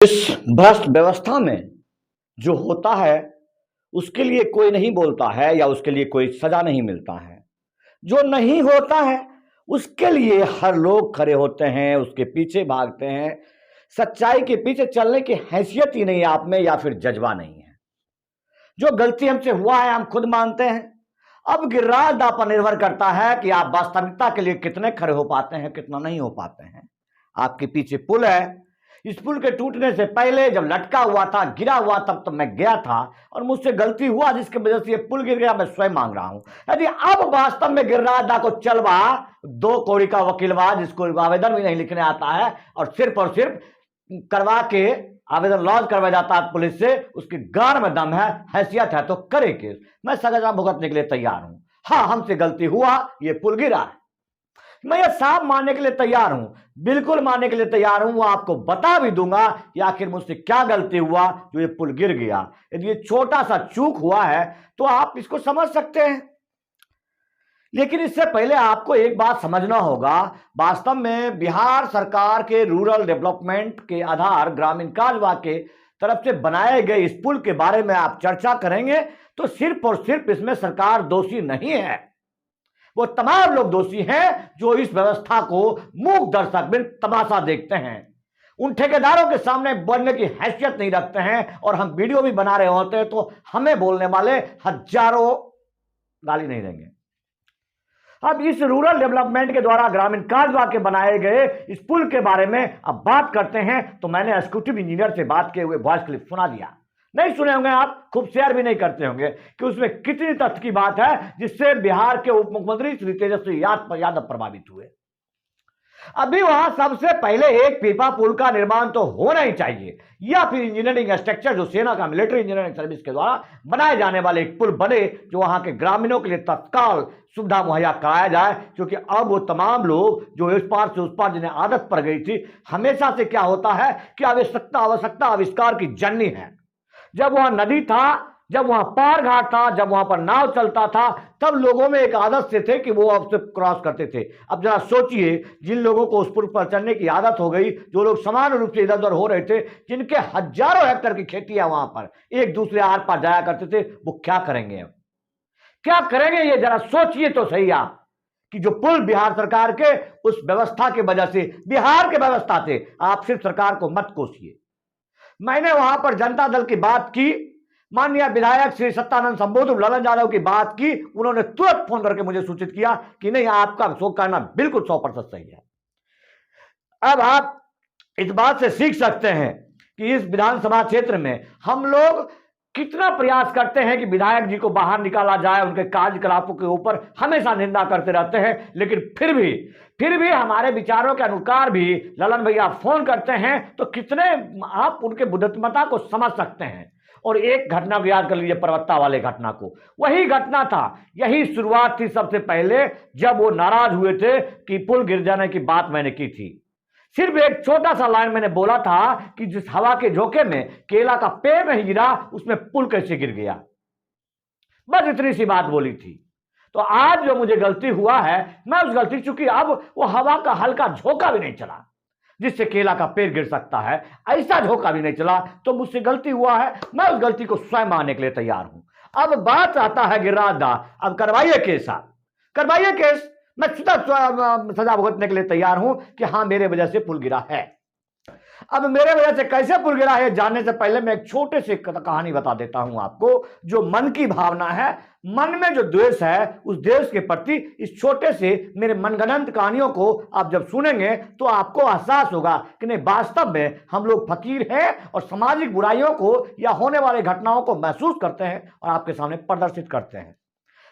इस भ्रष्ट व्यवस्था में जो होता है उसके लिए कोई नहीं बोलता है या उसके लिए कोई सजा नहीं मिलता है। जो नहीं होता है उसके लिए हर लोग खड़े होते हैं, उसके पीछे भागते हैं। सच्चाई के पीछे चलने की हैसियत ही नहीं आप में या फिर जज्बा नहीं है। जो गलती हमसे हुआ है हम खुद मानते हैं। अब गिर्राजदा पर निर्भर करता है कि आप वास्तविकता के लिए कितने खड़े हो पाते हैं, कितना नहीं हो पाते हैं। आपके पीछे पुल है। इस पुल के टूटने से पहले जब लटका हुआ था, गिरा हुआ, तब तो मैं गया था और मुझसे गलती हुआ जिसकी वजह से ये पुल गिर गया। मैं स्वयं मांग रहा हूं। यदि अब वास्तव में गिर्राजदा को चलवा दो कौड़ी का वकीलवा जिसको आवेदन भी नहीं लिखने आता है और सिर्फ करवा के आवेदन लॉन्च करवाया जाता है पुलिस से, उसकी गांड में दम है, हैसियत है तो करे केस। मैं सजा भुगतने के लिए तैयार हूं। हाँ, हमसे गलती हुआ, ये पुल गिरा है, मैं ये साफ मानने के लिए तैयार हूं, बिल्कुल मानने के लिए तैयार हूं। वो आपको बता भी दूंगा कि आखिर मुझसे क्या गलती हुआ जो ये पुल गिर गया। यदि ये छोटा सा चूक हुआ है तो आप इसको समझ सकते हैं, लेकिन इससे पहले आपको एक बात समझना होगा। वास्तव में बिहार सरकार के रूरल डेवलपमेंट के आधार ग्रामीण काजवा के तरफ से बनाए गए इस पुल के बारे में आप चर्चा करेंगे तो सिर्फ और सिर्फ इसमें सरकार दोषी नहीं है, वो तमाम लोग दोषी हैं जो इस व्यवस्था को मूक दर्शक बिन तमाशा देखते हैं, उन ठेकेदारों के सामने बोलने की हैसियत नहीं रखते हैं। और हम वीडियो भी बना रहे होते हैं तो हमें बोलने वाले हजारों गाली नहीं देंगे। अब इस रूरल डेवलपमेंट के द्वारा ग्रामीण काजवा के बनाए गए इस पुल के बारे में अब बात करते हैं तो मैंने एग्जीक्यूटिव इंजीनियर से बात किए हुए वॉइस क्लिप सुना दिया। नहीं सुने होंगे आप, खूब शेयर भी नहीं करते होंगे कि उसमें कितनी तथ्य की बात है जिससे बिहार के उप मुख्यमंत्री श्री तेजस्वी यादव प्रभावित हुए। अभी वहां सबसे पहले एक पीपा पुल का निर्माण तो होना ही चाहिए, या फिर इंजीनियरिंग स्ट्रक्चर जो सेना का मिलिट्री इंजीनियरिंग सर्विस के द्वारा बनाए जाने वाले एक पुल बने जो वहां के ग्रामीणों के लिए तत्काल सुविधा मुहैया कराया जाए। क्योंकि अब वो तमाम लोग जो इस पार से उस पार जिन्हें आदत पड़ गई थी, हमेशा से क्या होता है कि आवश्यकता आविष्कार की जननी है। जब वहां नदी था, जब वहां पार घाट था, जब वहां पर नाव चलता था, तब लोगों में एक आदत से थे कि वो अब से क्रॉस करते थे। अब जरा सोचिए, जिन लोगों को उस पुल पर चलने की आदत हो गई, जो लोग समान रूप से इधर उधर हो रहे थे, जिनके हजारों हेक्टेयर की खेती है वहां पर, एक दूसरे आर पार जाया करते थे, वो क्या करेंगे? अब क्या करेंगे ये जरा सोचिए तो सही आप, कि जो पुल बिहार सरकार के उस व्यवस्था की वजह से, बिहार के व्यवस्था थे, आप सिर्फ सरकार को मत कोसिए। मैंने वहां पर जनता दल की बात की, माननीय विधायक श्री सत्यानंद संबोध ललन यादव की बात की, उन्होंने तुरंत फोन करके मुझे सूचित किया कि नहीं, आपका शोक करना बिल्कुल 100% सही है। अब आप इस बात से सीख सकते हैं कि इस विधानसभा क्षेत्र में हम लोग कितना प्रयास करते हैं कि विधायक जी को बाहर निकाला जाए, उनके कार्यकलापों के ऊपर हमेशा निंदा करते रहते हैं, लेकिन फिर भी हमारे विचारों के अनुसार भी ललन भैया फोन करते हैं तो कितने आप उनके बुद्धिमत्ता को समझ सकते हैं। और एक घटना को याद कर लीजिए, परबत्ता वाले घटना को, वही घटना था, यही शुरुआत थी सबसे पहले, जब वो नाराज हुए थे कि पुल गिर जाने की बात मैंने की थी। सिर्फ एक छोटा सा लाइन मैंने बोला था कि जिस हवा के झोंके में केला का पेड़ नहीं गिरा, उसमें पुल कैसे गिर गया, बस इतनी सी बात बोली थी। तो आज जो मुझे गलती हुआ है, मैं उस गलती, चूंकि अब वो हवा का हल्का झोंका भी नहीं चला जिससे केला का पेड़ गिर सकता है, ऐसा झोंका भी नहीं चला, तो मुझसे गलती हुआ है, मैं उस गलती को स्वयं मानने के लिए तैयार हूं। अब बात आता है गिर्राजदा, अब करवाइए केस, आप करवाइए केस, मैं सजा भुगतने के लिए तैयार हूं कि हां मेरे वजह से पुल गिरा है। अब मेरे वजह से कैसे पुल गिरा है जानने से पहले मैं एक छोटे से कहानी बता देता हूं आपको, जो मन की भावना है, मन में जो द्वेष है, उस द्वेष के प्रति इस छोटे से मेरे मनगढ़ंत कहानियों को आप जब सुनेंगे तो आपको एहसास होगा कि नहीं, वास्तव में हम लोग फकीर हैं और सामाजिक बुराइयों को या होने वाली घटनाओं को महसूस करते हैं और आपके सामने प्रदर्शित करते हैं।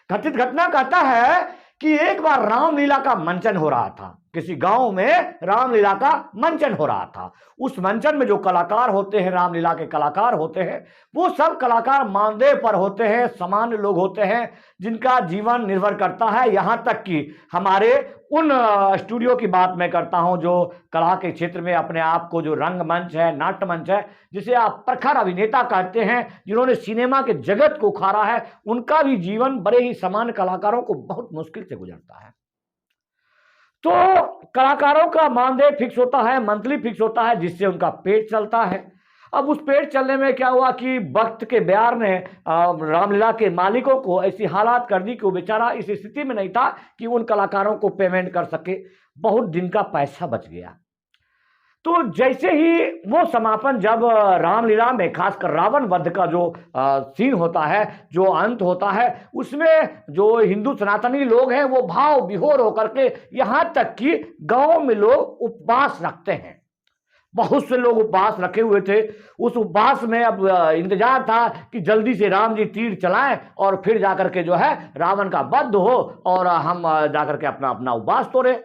कथित घटना कहता है कि एक बार रामलीला का मंचन हो रहा था, किसी गांव में रामलीला का मंचन हो रहा था। उस मंचन में जो कलाकार होते हैं, रामलीला के कलाकार होते हैं, वो सब कलाकार मानदेय पर होते हैं, सामान्य लोग होते हैं जिनका जीवन निर्भर करता है। यहां तक कि हमारे उन स्टूडियो की बात मैं करता हूं जो कला के क्षेत्र में अपने आप को, जो रंगमंच है, नाट्य मंच है, जिसे आप प्रखर अभिनेता कहते हैं, जिन्होंने सिनेमा के जगत को उखाड़ा है, उनका भी जीवन बड़े ही सामान्य कलाकारों को बहुत मुश्किल से गुजरता है। तो कलाकारों का मानदेय फिक्स होता है, मंथली फिक्स होता है, जिससे उनका पेट चलता है। अब उस पेट चलने में क्या हुआ कि वक्त के ब्यार ने रामलीला के मालिकों को ऐसी हालात कर दी कि वो बेचारा इस स्थिति में नहीं था कि उन कलाकारों को पेमेंट कर सके। बहुत दिन का पैसा बच गया। तो जैसे ही वो समापन, जब रामलीला में खासकर रावण वध का जो सीन होता है, जो अंत होता है, उसमें जो हिंदू सनातनी लोग हैं वो भाव विभोर होकर के यहां तक कि गांव में लोग उपवास रखते हैं। बहुत से लोग उपवास रखे हुए थे। उस उपवास में अब इंतजार था कि जल्दी से राम जी तीर चलाएं और फिर जाकर के जो है रावण का वध हो और हम जाकर के अपना अपना उपवास तोड़े।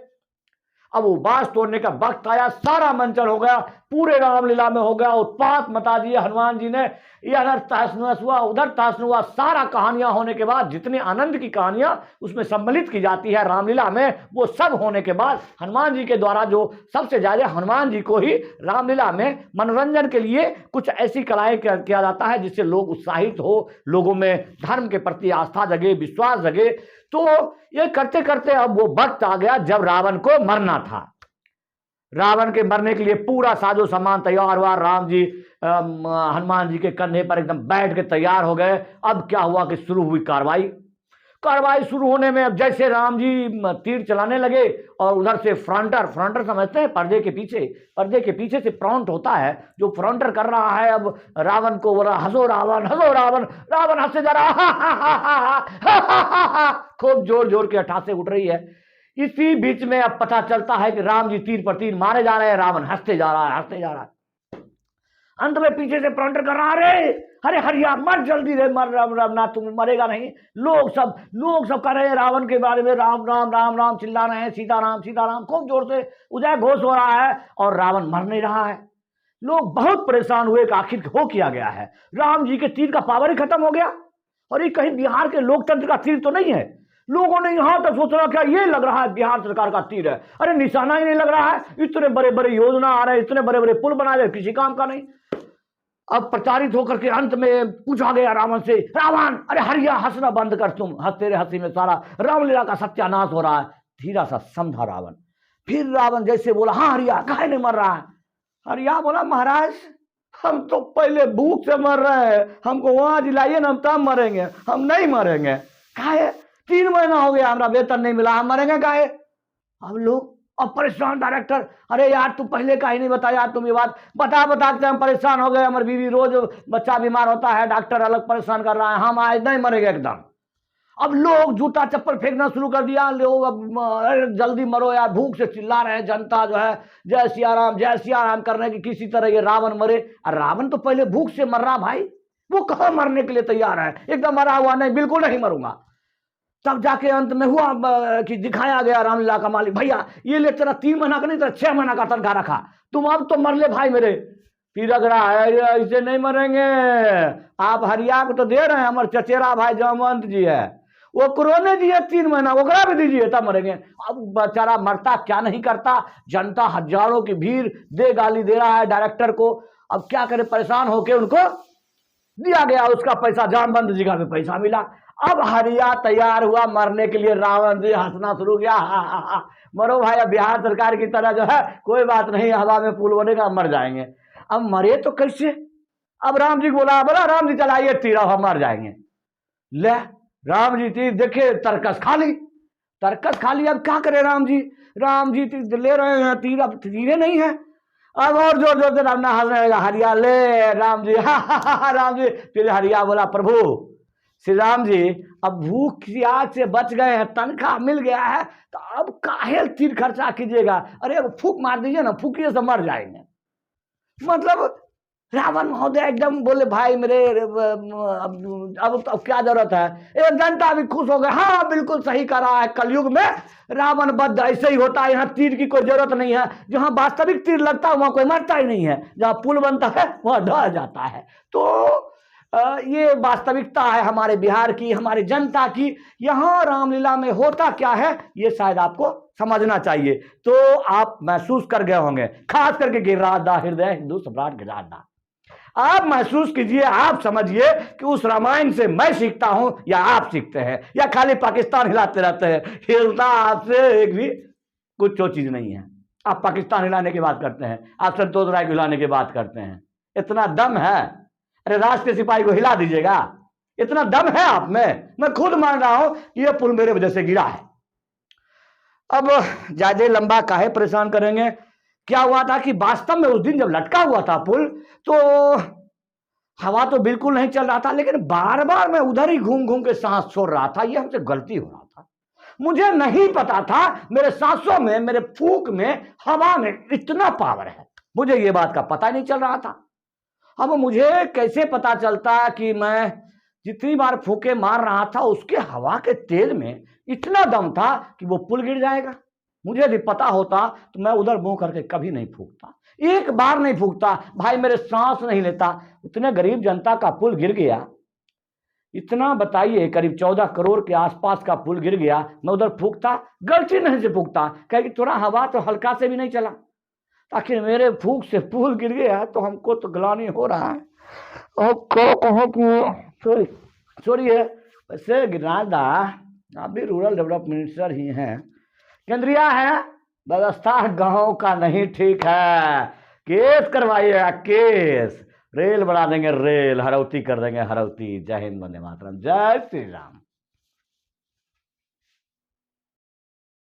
अब उपवास तोड़ने का वक्त आया, सारा मंचन हो गया, पूरे रामलीला में हो गया उत्पात मचा दिए हनुमान जी ने। इधर तहस हुआ, उधर तहस हुआ। सारा कहानियां होने के बाद, जितने आनंद की कहानियां उसमें सम्मिलित की जाती है रामलीला में, वो सब होने के बाद हनुमान जी के द्वारा जो सबसे ज्यादा हनुमान जी को ही रामलीला में मनोरंजन के लिए कुछ ऐसी कलाएं किया जाता है जिससे लोग उत्साहित हो, लोगों में धर्म के प्रति आस्था जगे, विश्वास जगे। तो ये करते करते अब वो वक्त आ गया जब रावण को मरना था। रावण के मरने के लिए पूरा साजो सामान तैयार हुआ। राम जी हनुमान जी के कंधे पर एकदम बैठ के तैयार हो गए। अब क्या हुआ कि शुरू हुई कार्रवाई शुरू होने में अब जैसे राम जी तीर चलाने लगे और उधर से फ्रंटर समझते हैं पर्दे के पीछे से फ्रंट होता है, जो फ्रंटर कर रहा है। अब रावण को बोला हंसो रावण, रावण हंसते जा रहा, खूब जोर जोर के हठासे उठ रही है। इसी बीच में अब पता चलता है कि राम जी तीर पर तीर मारे जा रहे हैं, रावण हंसते जा रहा है। अंत में पीछे से फ्रंटर कर रहा, अरे हरिया मर जल्दी रे, मर ना, तुम मरेगा नहीं। लोग सब कर रहे हैं रावण के बारे में, राम राम राम राम चिल्ला रहे हैं, सीताराम खूब जोर से उदय घोष हो रहा है और रावण मर नहीं रहा है। लोग बहुत परेशान हुए कि आखिर हो किया गया है, राम जी के तीर का पावर ही खत्म हो गया और ये कहीं बिहार के लोकतंत्र का तीर तो नहीं है। लोगों ने यहां तक सोचा क्या ये लग रहा है बिहार सरकार का तीर है, अरे निशाना ही नहीं लग रहा है। इतने बड़े बड़े योजना आ रहे हैं, इतने बड़े बड़े पुल बना रहे, किसी काम का नहीं। अब प्रचारित होकर के अंत में पूछा गया रावण से, रावण अरे हरिया हंसना बंद कर, तुम तेरे हंसी में सारा रामलीला का सत्यानाश हो रहा है। धीरा सा समझा रावण। फिर रावण जैसे बोला, हाँ हरिया काहे नहीं मर रहा है। हरिया बोला, महाराज हम तो पहले भूख से मर रहे हैं, हमको वहां जिलाइए ना, हम तब मरेंगे, हम नहीं मरेंगे। काहे 3 महीना हो गया हमारा वेतन नहीं मिला, हम मरेंगे काहे। अब लोग अब परेशान, डायरेक्टर अरे यार तू पहले का ही नहीं बताया, तुम ये बात बताते हम परेशान हो गए, हमारी बीवी रोज बच्चा बीमार होता है, डॉक्टर अलग परेशान कर रहा है, हम आज नहीं मरेंगे एकदम। अब लोग जूता चप्पल फेंकना शुरू कर दिया। लोग अब जल्दी मरो यार, भूख से चिल्ला रहे हैं। जनता जो है जय सिया राम करने की किसी तरह ये रावण मरे। और रावण तो पहले भूख से मर रहा भाई, वो कहाँ मरने के लिए तैयार है, एकदम मरा हुआ नहीं, बिल्कुल नहीं मरूंगा। तब जाके अंत में हुआ कि दिखाया गया रामलीला का मालिक, भैया ये ले तेरा 3 महीना का नहीं तेरा 6 महीना का तनख्वाह रखा, तुम अब तो मर ले भाई मेरे। फिर अगर इसे नहीं मरेंगे, आप हरिया को तो दे रहे हैं, हमारे चचेरा भाई जमवंत जी है, वो कोरोने जी है 3 महीना, वो करा भी दीजिए तब मरेंगे। अब बेचारा मरता क्या नहीं करता, जनता हजारों की भीड़ दे गाली दे रहा है डायरेक्टर को। अब क्या करे, परेशान होके उनको दिया गया उसका पैसा, जामवंत जी का भी पैसा मिला। अब हरिया तैयार हुआ मरने के लिए, रावण जी हंसना शुरू किया, हा, मरो भाई, अब बिहार सरकार की तरह जो है कोई बात नहीं, हवा में पुल बनेगा, मर जाएंगे। अब मरे तो कैसे, अब राम जी बोला राम जी चलाइए तीर, हम मर जाएंगे। ले राम जी तीर देखे, तरकस खाली। अब क्या करे राम जी तीर ले रहे हैं, तीर अब तीरे नहीं है। अब और जोर जोर से राम हंसने लगा, हरिया ले राम जी, राम जी। फिर हरिया बोला, प्रभु श्री राम जी अब भूख की आग से बच गए हैं, तनख्वाह मिल गया है, तो अब काहे तीर खर्चा कीजिएगा, अरे फूक मार दीजिए ना, फूकिए से मर जाएंगे। मतलब रावण महोदय एकदम बोले, भाई मेरे अब क्या जरूरत है। एक जनता भी खुश हो गए, हाँ बिल्कुल सही कर रहा है, कलयुग में रावण वध ऐसे ही होता है, यहाँ तीर की कोई जरूरत नहीं है, जहाँ वास्तविक तीर लगता है वहां कोई मरता ही नहीं है, जहाँ पुल बनता है वहां ढह जाता है। तो ये वास्तविकता है हमारे बिहार की, हमारी जनता की। यहाँ रामलीला में होता क्या है ये शायद आपको समझना चाहिए, तो आप महसूस कर गए होंगे, खास करके गिरिराज दास हृदय हिंदू सम्राट गिरिराज दास। आप महसूस कीजिए, आप समझिए कि उस रामायण से मैं सीखता हूं या आप सीखते हैं, या खाली पाकिस्तान हिलाते रहते हैं। हिलता आपसे एक भी कुछ चीज नहीं है। आप पाकिस्तान हिलाने की बात करते हैं, आप संतोष राय को हिलाने की बात करते हैं, इतना दम है? अरे राष्ट्रीय सिपाही को हिला दीजिएगा, इतना दम है आप में? मैं खुद मान रहा हूं कि यह पुल मेरे वजह से गिरा है। अब ज्यादा लंबा काहे परेशान करेंगे। क्या हुआ था कि वास्तव में उस दिन जब लटका हुआ था पुल, तो हवा तो बिल्कुल नहीं चल रहा था, लेकिन बार बार मैं उधर ही घूम घूम के सांस छोड़ रहा था। यह हमसे गलती हो रहा था। मुझे नहीं पता था मेरे सांसों में, मेरे फूंक में, हवा में इतना पावर है। मुझे ये बात का पता ही नहीं चल रहा था। अब मुझे कैसे पता चलता कि मैं जितनी बार फूंके मार रहा था उसके हवा के तेज में इतना दम था कि वो पुल गिर जाएगा। मुझे यदि पता होता तो मैं उधर मुंह करके कभी नहीं फूंकता, एक बार नहीं फूंकता। भाई मेरे सांस नहीं लेता। इतने गरीब जनता का पुल गिर गया, इतना बताइए, करीब 14 करोड़ के आसपास का पुल गिर गया, मैं उधर फूंकता? गलती नहीं से फूंकता, कहे कि थोड़ा हवा तो हल्का से भी नहीं चला। आखिर मेरे फूंक से पुल गिर गया तो हमको तो ग्लानि हो रहा है। और क्या कहो कि सॉरी है। वैसे गिरिराज दा, आप भी रूरल डेवलपमेंट मिनिस्टर ही हैं, केंद्रीय है, व्यवस्था गांव का नहीं ठीक है। केस करवाइएगा, केस। रेल बढ़ा देंगे, रेल हरौती कर देंगे, हरौती। जय हिंद, वंदे मातरम, जय श्री राम।